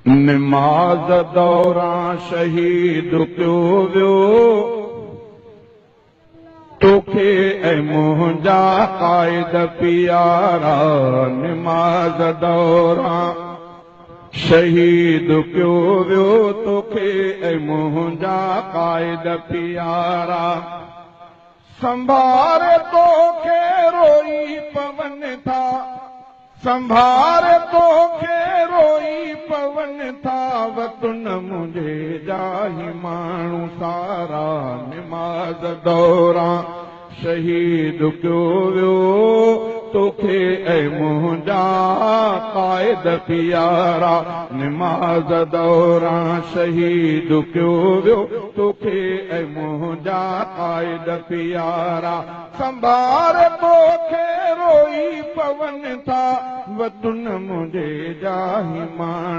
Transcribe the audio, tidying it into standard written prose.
निमाज़ दौरां शहीद पियो वियो तोखे ऐं मुंहिंजा क़ाइद प्यारा। निमाज़ दौरां शहीद पियो वियो तोखे ऐं मुंहिंजा क़ाइद प्यारा। संभारे तोखे रोई पवन था, संभारे तोखे रोई पवन था, वतन मुंहिंजे जाही माण्हू सारा। निमाज़ दौरां शहीद पियो वियो तोखे ऐं मुंहिंजा क़ाइद प्यारा। निमाज़ दौरां शहीद पियो वियो तोखे ऐं मुंहिंजा क़ाइद प्यारा। संभारे तोखे रोई पवन था, वतन मुंहिंजे जाही माण्हू